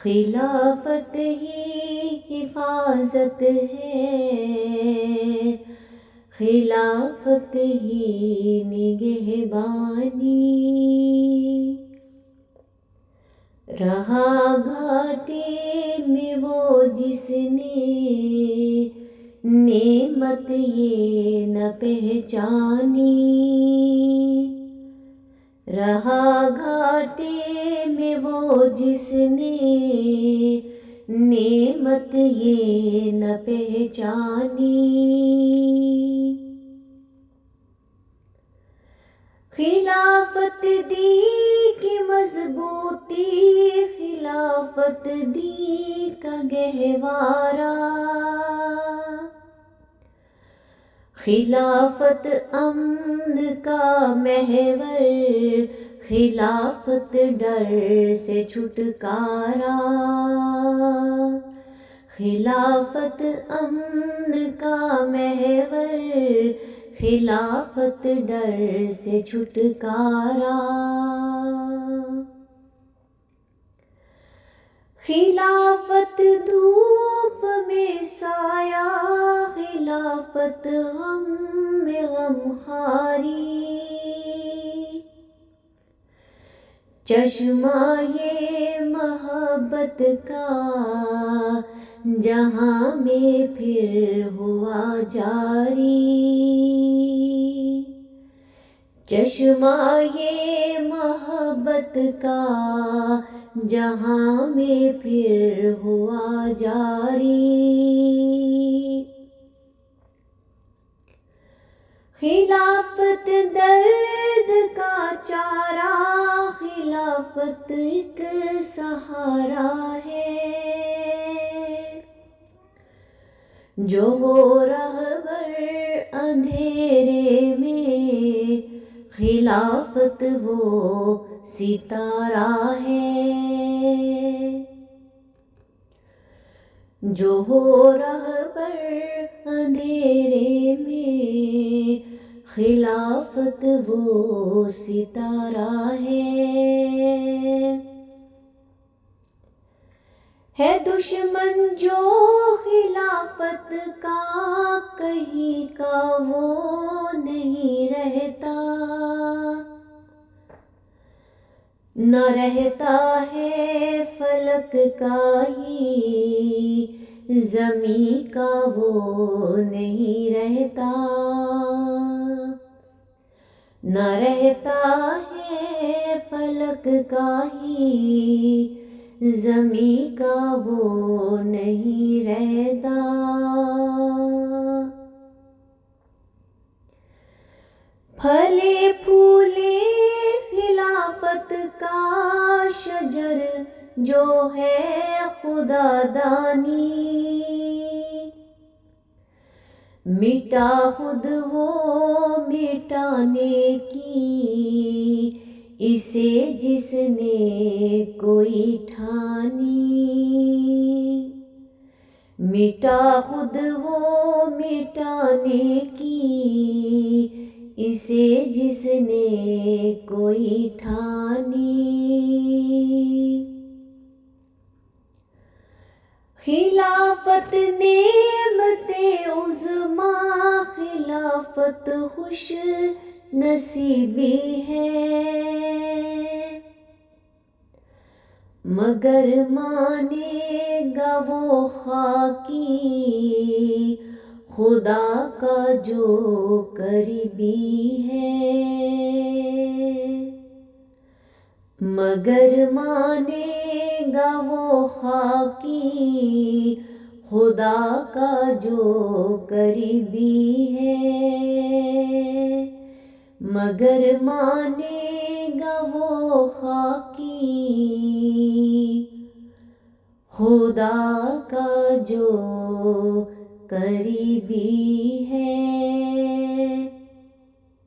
خلافت ہی حفاظت ہے، خلافت ہی نگہبانی، رہا گھاٹے میں وہ جس نے نعمت یہ نہ پہچانی، رہا گھاٹے میں وہ جس نے نعمت یہ نہ پہچانی، خلافت دی کی مضبوطی، خلافت دی کا گہوارہ، خلافت امن کا محور، خلافت ڈر سے چھٹکارا، خلافت امن کا محور، خلافت ڈر سے چھٹکارا، خلافت دھوپ میں سایہ، خلافت غم میں غمخواری، چشمہ یہ محبت کا جہاں میں پھر ہوا جاری، چشمہ یہ محبت کا جہاں میں پھر ہوا جاری، خلافت درد کا چارہ، خلافت ایک سہارا ہے، جو ہو رہبر اندھیرے میں، خلافت وہ ستارہ ہے، جو ہو رہبر اندھیرے میں، خلافت وہ ستارہ ہے دشمن جو خلافت کا کہیں کا وہ نہیں رہتا، نہ رہتا ہے فلک کا ہی، زمیں کا وہ نہیں رہتا، نہ رہتا ہے فلک کا ہی، زمیں کا وہ نہیں رہتا، پھلے پھولے خلافت کا شجر جو ہے خدا دانی، مٹا خود وہ مٹانے کی اسے جس نے کوئی ٹھانی، مٹا خود وہ مٹانے کی اسے جس نے کوئی ٹھانی، خلافت نعمت عظمیٰ، خلافت خوش نصیبی ہے، مگر مانے گا وہ خاکی خدا کا جو قریبی ہے، مگر مانے گا وہ خاکی خدا کا جو قریبی ہے، مگر مانے گا وہ خاکی خدا کا جو قریبی ہے۔